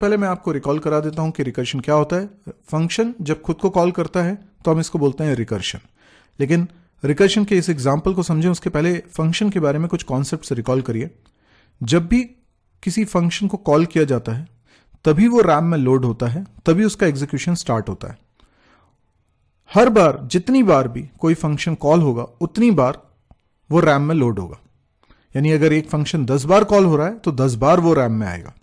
पहले मैं आपको रिकॉल करा देता हूं कि रिकर्शन क्या होता है। फंक्शन जब खुद को कॉल करता है तो हम इसको बोलते हैं रिकर्शन। लेकिन रिकर्शन के इस एग्जाम्पल को समझें उसके पहले फंक्शन के बारे में कुछ कॉन्सेप्ट रिकॉल करिए। जब भी किसी फंक्शन को कॉल किया जाता है तभी वो रैम में लोड होता है, तभी उसका एग्जीक्यूशन स्टार्ट होता है। हर बार जितनी बार भी कोई फंक्शन कॉल होगा उतनी बार वो रैम में लोड होगा। यानी अगर एक फंक्शन 10 बार कॉल हो रहा है तो 10 बार वो रैम में आएगा।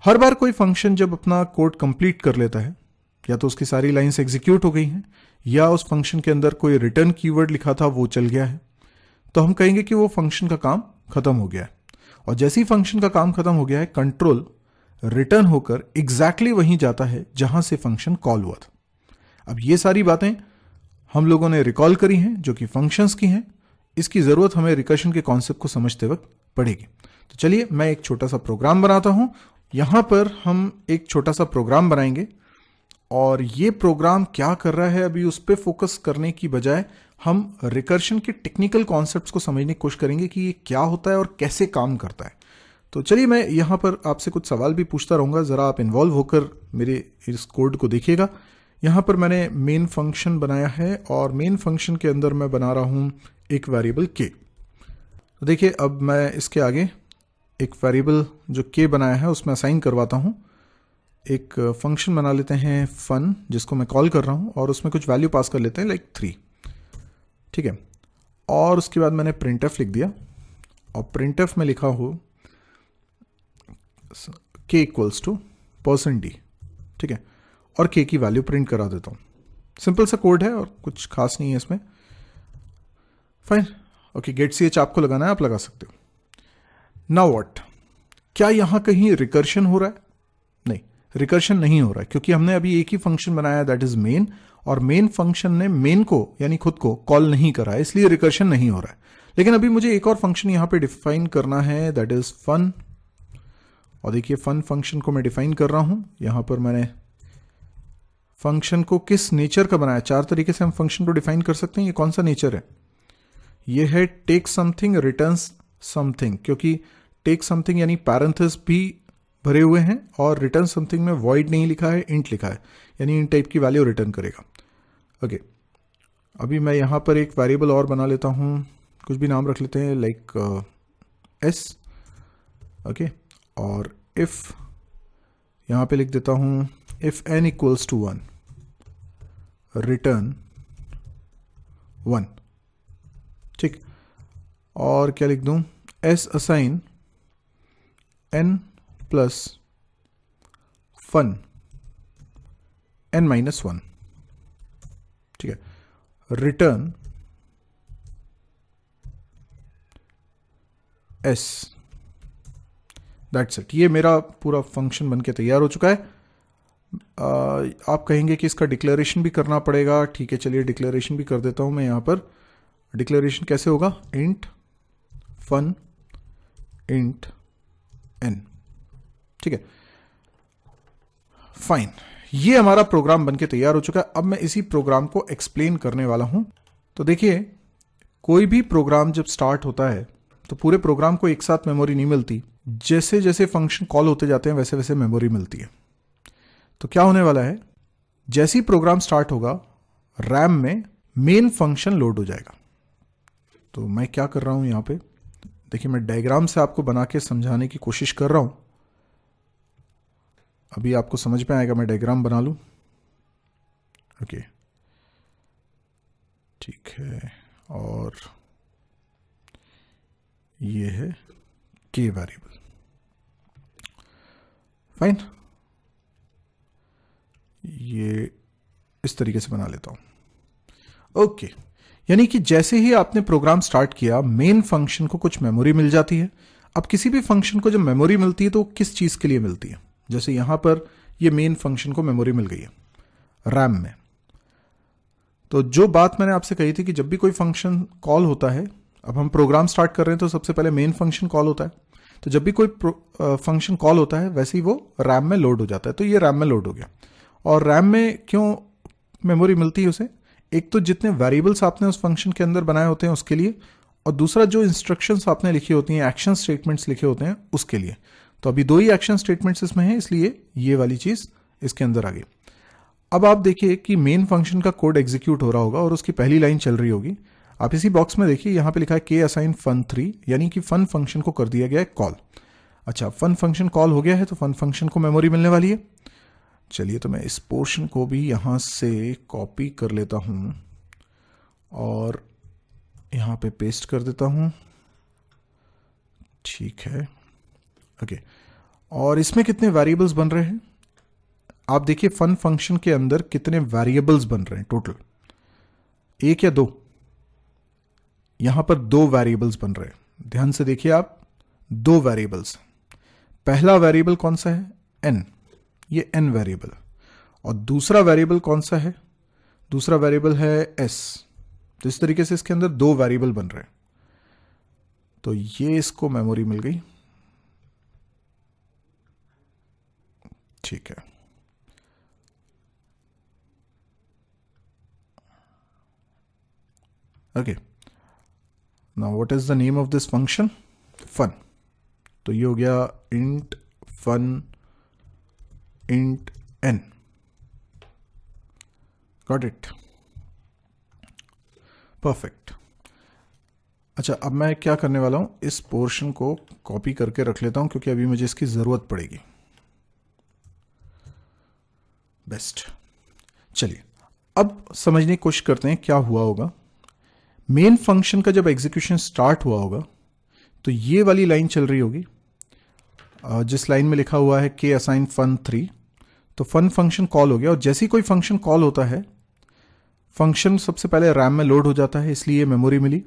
हर बार कोई फंक्शन जब अपना कोड कंप्लीट कर लेता है, या तो उसकी सारी लाइंस एग्जीक्यूट हो गई हैं या उस फंक्शन के अंदर कोई रिटर्न कीवर्ड लिखा था वो चल गया है, तो हम कहेंगे कि वो फंक्शन का काम खत्म हो गया है। और जैसे ही फंक्शन का काम खत्म हो गया है, कंट्रोल रिटर्न होकर एग्जैक्टली वहीं जाता है जहां से फंक्शन कॉल हुआ था। अब ये सारी बातें हम लोगों ने रिकॉल करी हैं जो कि फंक्शंस की हैं। इसकी जरूरत हमें रिकर्शन के कॉन्सेप्ट को समझते वक्त पड़ेगी। तो चलिए मैं एक छोटा सा प्रोग्राम बनाता हूं। यहां पर हम एक छोटा सा प्रोग्राम बनाएंगे और ये प्रोग्राम क्या कर रहा है अभी उस पर फोकस करने की बजाय हम रिकर्शन के टेक्निकल कॉन्सेप्ट्स को समझने की कोशिश करेंगे कि ये क्या होता है और कैसे काम करता है। तो चलिए मैं यहां पर आपसे कुछ सवाल भी पूछता रहूंगा, जरा आप इन्वॉल्व होकर मेरे इस कोड को देखिएगा। यहां पर मैंने मेन फंक्शन बनाया है और मेन फंक्शन के अंदर मैं बना रहा हूं एक वेरिएबल के। तो देखिए अब मैं इसके आगे एक वेरिएबल जो के बनाया है उसमें असाइन करवाता हूं। एक फंक्शन बना लेते हैं फन जिसको मैं कॉल कर रहा हूं और उसमें कुछ वैल्यू पास कर लेते हैं लाइक 3। ठीक है, और उसके बाद मैंने प्रिंटफ लिख दिया और प्रिंटफ में लिखा हो के इक्वल्स टू %d। ठीक है, और के की वैल्यू प्रिंट करा देता हूं। सिंपल सा कोड है और कुछ खास नहीं है इसमें। फाइन, ओके, गेट ch आपको लगाना है, आप लगा सकते हो। नाउ व्हाट, क्या यहां कहीं रिकर्शन हो रहा है? नहीं, रिकर्शन नहीं हो रहा है क्योंकि हमने अभी एक ही फंक्शन बनाया दैट इज मेन, और मेन फंक्शन ने मेन को यानी खुद को कॉल नहीं करा है, इसलिए रिकर्शन नहीं हो रहा है। लेकिन अभी मुझे एक और फंक्शन यहां पे डिफाइन करना है दैट इज फन। और देखिए फन फंक्शन को मैं डिफाइन कर रहा हूं। यहां पर मैंने फंक्शन को किस नेचर का बनाया, 4 तरीके से हम फंक्शन को डिफाइन कर सकते हैं। ये कौन सा नेचर है? ये है टेक समथिंग रिटर्न्स समथिंग, क्योंकि टेक समथिंग यानी पैरेंथेसिस भी भरे हुए हैं और रिटर्न समथिंग में वॉइड नहीं लिखा है, इंट लिखा है, यानी इन टाइप की वैल्यू रिटर्न करेगा। ओके, अभी मैं यहां पर एक वेरिएबल और बना लेता हूं, कुछ भी नाम रख लेते हैं लाइक s। ओके, और इफ यहां पे लिख देता हूं if n equals to 1 return 1। ठीक, और क्या लिख दूं? s assign n plus fun n-1। ठीक है, रिटर्न s। That's it. ये मेरा पूरा फंक्शन बनके तैयार हो चुका है। आप कहेंगे कि इसका डिक्लेरेशन भी करना पड़ेगा। ठीक है, चलिए डिक्लेरेशन भी कर देता हूं मैं। यहां पर डिक्लेरेशन कैसे होगा? Int fun int n। ठीक है, फाइन, ये हमारा प्रोग्राम बनके तैयार हो चुका है। अब मैं इसी प्रोग्राम को एक्सप्लेन करने वाला हूं। तो देखिए, कोई भी प्रोग्राम जब स्टार्ट होता है तो पूरे प्रोग्राम को एक साथ मेमोरी नहीं मिलती। जैसे जैसे फंक्शन कॉल होते जाते हैं वैसे वैसे मेमोरी मिलती है। तो क्या होने वाला है, जैसे ही प्रोग्राम स्टार्ट होगा रैम में मेन फंक्शन लोड हो जाएगा। तो मैं क्या कर रहा हूं यहां पे, देखिए मैं डायग्राम से आपको बना के समझाने की कोशिश कर रहा हूं। अभी आपको समझ में आएगा, मैं डायग्राम बना लूं। ओके, ठीक है, और ये है के वेरिएबल। फाइन, ये इस तरीके से बना लेता हूं। ओके, यानी कि जैसे ही आपने प्रोग्राम स्टार्ट किया मेन फंक्शन को कुछ मेमोरी मिल जाती है। अब किसी भी फंक्शन को जब मेमोरी मिलती है तो किस चीज के लिए मिलती है? जैसे यहां पर ये मेन फंक्शन को मेमोरी मिल गई है रैम में। तो जो बात मैंने आपसे कही थी कि जब भी कोई फंक्शन कॉल होता है, अब हम प्रोग्राम स्टार्ट कर रहे हैं तो सबसे पहले मेन फंक्शन कॉल होता है। तो जब भी कोई फंक्शन कॉल होता है वैसे ही वो रैम में लोड हो जाता है। तो ये रैम में लोड हो गया। और रैम में क्यों मेमोरी मिलती है उसे? एक तो जितने वेरिएबल्स आपने उस फंक्शन के अंदर बनाए होते हैं उसके लिए, और दूसरा जो इंस्ट्रक्शंस आपने लिखी होती हैं, एक्शन स्टेटमेंट्स लिखे होते हैं उसके लिए। तो अभी 2 ही एक्शन स्टेटमेंट्स इसमें हैं, इसलिए ये वाली चीज इसके अंदर आ गई। अब आप देखिए कि मेन फंक्शन का कोड एग्जीक्यूट हो रहा होगा और उसकी पहली लाइन चल रही होगी। आप इसी बॉक्स में देखिए, यहां पे लिखा है के असाइन फन 3, यानी कि फन फंक्शन को कर दिया गया है कॉल। अच्छा, फन फंक्शन कॉल हो गया है तो फन फंक्शन को मेमोरी मिलने वाली है। चलिए, तो मैं इस पोर्शन को भी यहां से कॉपी कर लेता हूं और यहां पे पेस्ट कर देता हूं। ठीक है, ओके। और इसमें कितने वेरिएबल्स बन रहे हैं आप देखिए, फन फंक्शन के अंदर कितने वेरिएबल्स बन रहे हैं टोटल, 1 या 2? यहां पर 2 वेरिएबल्स बन रहे हैं। ध्यान से देखिए आप, 2 वेरिएबल्स। पहला वेरिएबल कौन सा है? n, ये n वेरिएबल। और दूसरा वेरिएबल कौन सा है? दूसरा वेरिएबल है s। तो इस तरीके से इसके अंदर 2 वेरिएबल बन रहे हैं। तो ये इसको मेमोरी मिल गई। ठीक है, okay. Now what is the name of this function? Fun. तो ये हो गया int fun int n। Got it, perfect. अच्छा, अब मैं क्या करने वाला हूं, इस पोर्शन को कॉपी करके रख लेता हूं क्योंकि अभी मुझे इसकी जरूरत पड़ेगी। बेस्ट। चलिए, अब समझने की कोशिश करते हैं क्या हुआ होगा। मेन फंक्शन का जब एग्जीक्यूशन स्टार्ट हुआ होगा तो ये वाली लाइन चल रही होगी, जिस लाइन में लिखा हुआ है के असाइन फन 3। तो फन फंक्शन कॉल हो गया, और जैसे ही कोई फंक्शन कॉल होता है, फंक्शन सबसे पहले रैम में लोड हो जाता है, इसलिए मेमोरी मिली।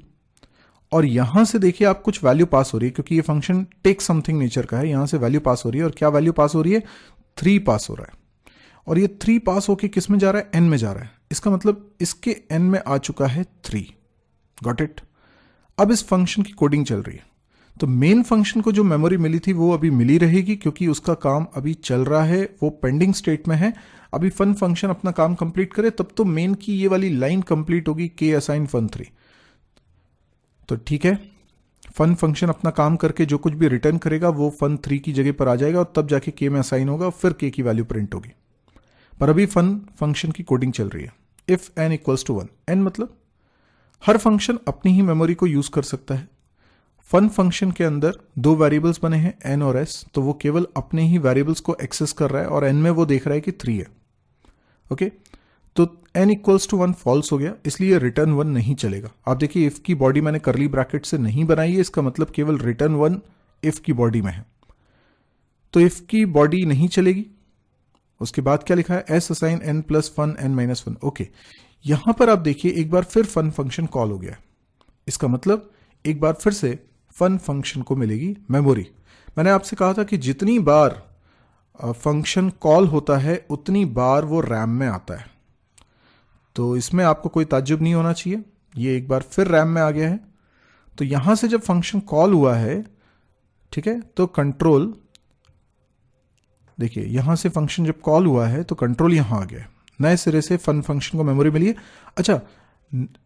और यहां से देखिए आप कुछ वैल्यू पास हो रही है, क्योंकि ये फंक्शन टेक समथिंग नेचर का है। यहां से वैल्यू पास हो रही है, और क्या वैल्यू पास हो रही है? 3 पास हो रहा है। और ये 3 पास होके किस में जा रहा है? n में जा रहा है। इसका मतलब इसके n में आ चुका है 3। Got it. अब इस फंक्शन की कोडिंग चल रही है। तो मेन फंक्शन को जो मेमोरी मिली थी वो अभी मिली रहेगी, क्योंकि उसका काम अभी चल रहा है, वो पेंडिंग स्टेट में है। अभी फन फंक्शन अपना काम कंप्लीट करे तब तो मेन की ये वाली लाइन कंप्लीट होगी, के असाइन फन 3। तो ठीक है, फन फंक्शन अपना काम करके जो कुछ भी रिटर्न करेगा वो फन 3 की जगह पर आ जाएगा, और तब जाके के में असाइन होगा, फिर के की वैल्यू प्रिंट होगी। पर अभी फन फंक्शन की कोडिंग चल रही है। If n equals to 1, n मतलब हर फंक्शन अपनी ही मेमोरी को यूज कर सकता है। फन फंक्शन के अंदर 2 वेरिएबल्स बने हैं, n और s, तो वो केवल अपने ही वेरिएबल्स को एक्सेस कर रहा है, और n में वो देख रहा है कि 3 है। ओके, तो n इक्वल्स टू 1 फॉल्स हो गया, इसलिए रिटर्न 1 नहीं चलेगा। आप देखिए, इफ की बॉडी मैंने करली ब्रैकेट से नहीं बनाई है, इसका मतलब केवल रिटर्न 1 इफ की बॉडी में है। तो इफ की बॉडी नहीं चलेगी। उसके बाद क्या लिखा है? s assign n plus fun n minus 1। Okay, यहां पर आप देखिए एक बार फिर फन फंक्शन कॉल हो गया। इसका मतलब एक बार फिर से फन फंक्शन को मिलेगी मेमोरी। मैंने आपसे कहा था कि जितनी बार फंक्शन कॉल होता है उतनी बार वो रैम में आता है, तो इसमें आपको कोई ताज्जुब नहीं होना चाहिए। ये एक बार फिर रैम में आ गया है। तो यहां से जब फंक्शन कॉल हुआ है, ठीक है, तो कंट्रोल देखिए, यहां से फंक्शन जब कॉल हुआ है तो कंट्रोल यहां आ गया, नए सिरे से फन फंक्शन को मेमोरी मिली है। अच्छा,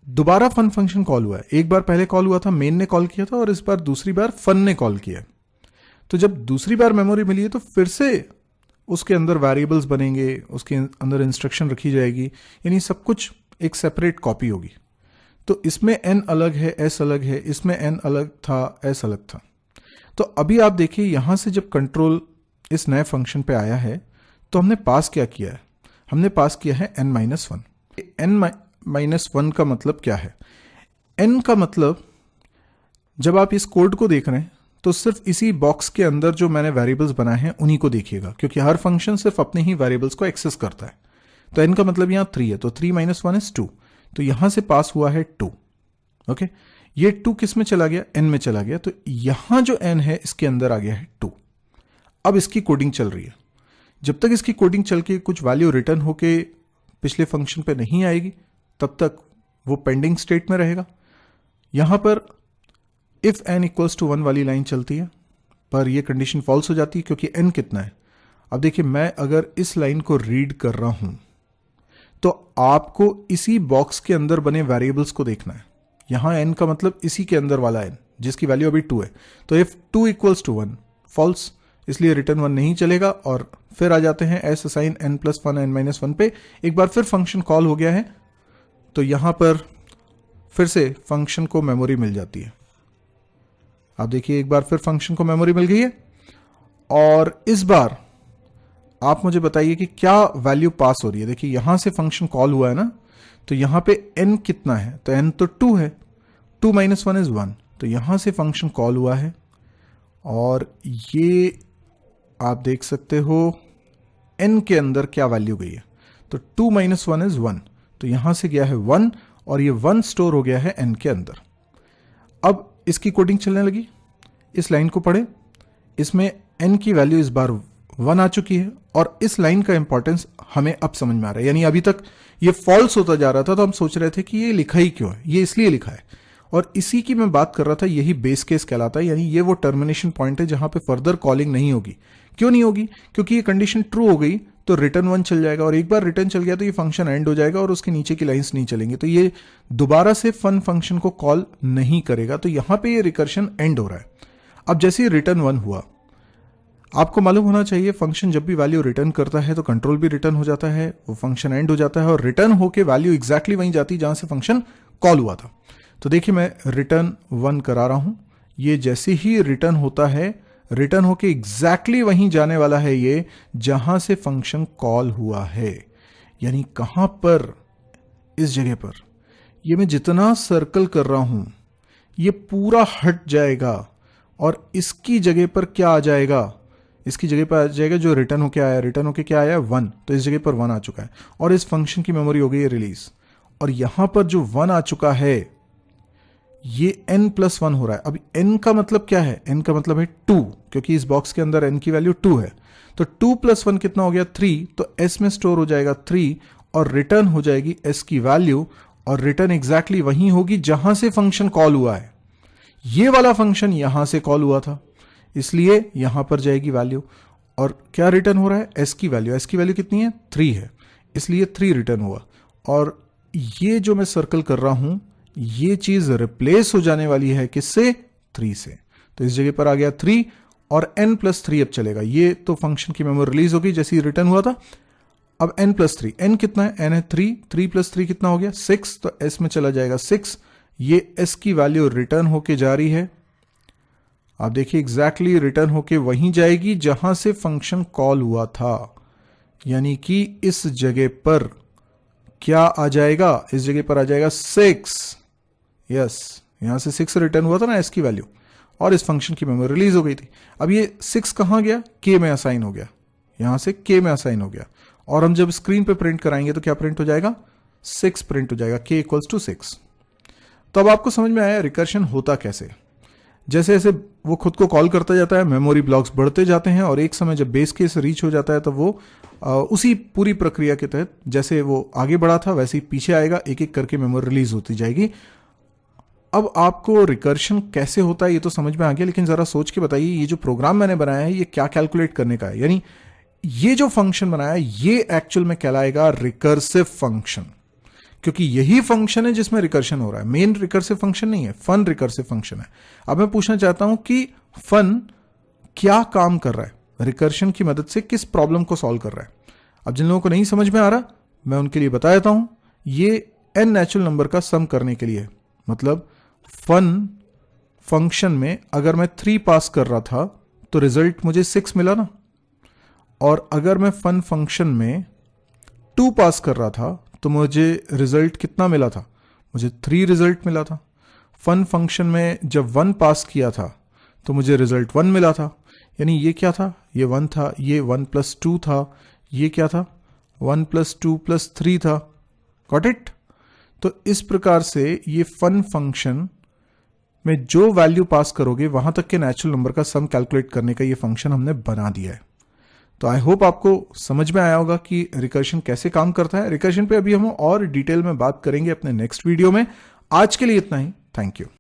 दोबारा फन फंक्शन कॉल हुआ है। एक बार पहले कॉल हुआ था, मेन ने कॉल किया था, और इस बार दूसरी बार फन ने कॉल किया। तो जब दूसरी बार मेमोरी मिली है तो फिर से उसके अंदर वेरिएबल्स बनेंगे, उसके अंदर इंस्ट्रक्शन रखी जाएगी, यानी सब कुछ एक सेपरेट कॉपी होगी। तो इसमें n अलग है, s अलग है, इसमें n अलग था, s अलग था। तो अभी आप देखिए, यहां से जब कंट्रोल इस नए फंक्शन पे आया है तो हमने पास क्या किया है? हमने पास किया है n-1। n-1 का मतलब क्या है? n का मतलब, जब आप इस कोड को देख रहे हैं तो सिर्फ इसी बॉक्स के अंदर जो मैंने वेरिएबल्स बनाए हैं उन्हीं को देखिएगा, क्योंकि हर फंक्शन सिर्फ अपने ही वेरिएबल्स को एक्सेस करता है। तो n का मतलब यहां 3 है, तो 3-1 इज 2। तो यहां से पास हुआ है 2। ओके, ये 2 किस में चला गया? n में चला गया। तो यहां जो n है इसके अंदर आ गया है 2। अब इसकी कोडिंग चल रही है। जब तक इसकी कोडिंग चल के कुछ वैल्यू रिटर्न होके पिछले फंक्शन पे नहीं आएगी, तब तक वो पेंडिंग स्टेट में रहेगा। यहां पर इफ n इक्वल्स टू 1 वाली लाइन चलती है, पर यह कंडीशन फॉल्स हो जाती है, क्योंकि n कितना है? अब देखिए, मैं अगर इस लाइन को रीड कर रहा हूं तो आपको इसी बॉक्स के अंदर बने वेरिएबल्स को देखना है। यहां n का मतलब इसी के अंदर वाला n, जिसकी वैल्यू अभी 2 है। तो इफ 2 इक्वल्स टू 1 फॉल्स, इसलिए रिटर्न 1 नहीं चलेगा। और फिर आ जाते हैं एस असाइन n+1 n-1 पे। एक बार फिर फंक्शन कॉल हो गया है तो यहां पर फिर से फंक्शन को मेमोरी मिल जाती है। आप देखिए एक बार फिर फंक्शन को मेमोरी मिल गई है और इस बार आप मुझे बताइए कि क्या वैल्यू पास हो रही है। देखिए यहां से फंक्शन कॉल हुआ है ना, तो यहां पे n कितना है, तो n तो 2 है, 2 - 1 इज 1, तो यहां से फंक्शन कॉल हुआ है और ये आप देख सकते हो n के अंदर क्या वैल्यू गई है, तो 2 - 1 इज 1, तो यहां से गया है 1 और ये 1 स्टोर हो गया है n के अंदर। अब इसकी कोडिंग चलने लगी, इस लाइन को पढ़े, इसमें n की वैल्यू इस बार 1 आ चुकी है और इस लाइन का इंपॉर्टेंस हमें अब समझ में आ रहा है। यानी अभी तक ये फॉल्स होता जा रहा था तो हम सोच रहे थे कि ये लिखा ही क्यों है, ये इसलिए लिखा है, और इसी की मैं बात कर रहा था, यही बेस केस कहलाता है। यानी ये वो टर्मिनेशन पॉइंट है जहां पे फर्दर कॉलिंग नहीं होगी। क्यों नहीं होगी? क्योंकि ये कंडीशन ट्रू हो गई तो रिटर्न 1 चल जाएगा, और एक बार रिटर्न चल गया तो ये फंक्शन एंड हो जाएगा और उसके नीचे की लाइंस नहीं चलेंगे, तो ये दोबारा से फन फंक्शन को कॉल नहीं करेगा। तो यहां पे ये रिकर्शन एंड हो रहा है। अब जैसे ही रिटर्न 1 हुआ, आपको मालूम होना चाहिए फंक्शन जब भी वैल्यू रिटर्न करता है तो कंट्रोल भी रिटर्न हो जाता है, वो फंक्शन एंड हो जाता है और रिटर्न होके वैल्यू एग्जैक्टली वहीं जाती जहां से फंक्शन कॉल हुआ था। तो देखिए मैं रिटर्न 1 करा रहा हूं, ये जैसे ही रिटर्न होता है, रिटर्न होके एग्जैक्टली वहीं जाने वाला है ये जहां से फंक्शन कॉल हुआ है। यानी कहां पर? इस जगह पर। ये मैं जितना सर्कल कर रहा हूं ये पूरा हट जाएगा और इसकी जगह पर क्या आ जाएगा? इसकी जगह पर आ जाएगा जो रिटर्न होके आया, रिटर्न होके क्या आया? 1, तो इस जगह पर 1 आ चुका है और इस फंक्शन की मेमोरी हो गई है रिलीज। और यहां पर जो 1 आ चुका है ये n+1 हो रहा है। अब n का मतलब क्या है? n का मतलब है 2, क्योंकि इस बॉक्स के अंदर n की वैल्यू 2 है, तो 2 + 1 कितना हो गया? 3, तो s में स्टोर हो जाएगा 3 और रिटर्न हो जाएगी s की वैल्यू, और रिटर्न एग्जैक्टली वहीं होगी जहां से फंक्शन कॉल हुआ है। ये वाला फंक्शन यहां से कॉल हुआ था, इसलिए यहां पर जाएगी वैल्यू। और क्या रिटर्न हो रहा है? s की वैल्यू। s की वैल्यू कितनी है? 3 है, इसलिए 3 रिटर्न हुआ। और ये जो मैं सर्कल कर रहा हूं ये चीज रिप्लेस हो जाने वाली है किससे? 3 से। तो इस जगह पर आ गया 3 और n+3 अब चलेगा। ये तो फंक्शन की मेमोरी रिलीज हो गई जैसे ही रिटर्न हुआ था। अब n+3, n कितना है? n है 3, 3 + 3 कितना हो गया? 6, तो s में चला जाएगा 6। ये s की वैल्यू रिटर्न होके जा रही है, आप देखिए एग्जैक्टली रिटर्न होके वहीं जाएगी जहां से फंक्शन कॉल हुआ था। यानी कि इस जगह पर क्या आ जाएगा? इस जगह पर आ जाएगा 6। यस, यहां से 6 रिटर्न हुआ था ना s की वैल्यू, और इस फंक्शन की मेमोरी रिलीज हो गई थी। अब ये 6 कहां गया? k में असाइन हो गया, यहां से k में असाइन हो गया, और हम जब स्क्रीन पे प्रिंट कराएंगे तो क्या प्रिंट हो जाएगा? 6 प्रिंट हो जाएगा, k = 6। तो अब आपको समझ में आया रिकर्शन होता कैसे। जैसे जैसे वो खुद को कॉल करता जाता है, मेमोरी ब्लॉक्स बढ़ते जाते हैं, और एक समय जब बेस केस रीच हो जाता है तो वो उसी पूरी प्रक्रिया के तहत जैसे वो आगे बढ़ा था वैसे ही पीछे आएगा, एक एक करके मेमोरी रिलीज होती जाएगी। अब आपको रिकर्शन कैसे होता है ये तो समझ में आ गया, लेकिन जरा सोच के बताइए ये जो प्रोग्राम मैंने बनाया है ये क्या कैलकुलेट करने का है। यानी ये जो फंक्शन बनाया है ये एक्चुअल में कहलाएगा रिकर्सिव फंक्शन, क्योंकि यही फंक्शन है जिसमें रिकर्शन हो रहा है। मेन रिकर्सिव फंक्शन नहीं है, फन रिकर्सिव फंक्शन है। अब मैं पूछना चाहता हूं कि फन क्या काम कर रहा है, रिकर्शन की मदद से किस प्रॉब्लम को सॉल्व कर रहा है। अब जिन लोगों को नहीं समझ में आ रहा मैं उनके लिए बता देता हूं, ये n नेचुरल नंबर का सम करने के लिए। मतलब फन फंक्शन में अगर मैं 3 पास कर रहा था तो रिजल्ट मुझे 6 मिला ना, और अगर मैं फन फंक्शन में 2 पास कर रहा था तो मुझे रिजल्ट कितना मिला था? मुझे 3 रिजल्ट मिला था। फन फंक्शन में जब 1 पास किया था तो मुझे रिजल्ट 1 मिला था। यानी ये क्या था? ये 1 था, ये 1 + 2 था, ये क्या था? 1 + 2 + 3 था। Got it? तो इस प्रकार से ये फन फंक्शन में जो वैल्यू पास करोगे वहां तक के नेचुरल नंबर का सम कैलकुलेट करने का ये फंक्शन हमने बना दिया है। तो आई होप आपको समझ में आया होगा कि रिकर्शन कैसे काम करता है। रिकर्शन पे अभी हम और डिटेल में बात करेंगे अपने नेक्स्ट वीडियो में। आज के लिए इतना ही। Thank you.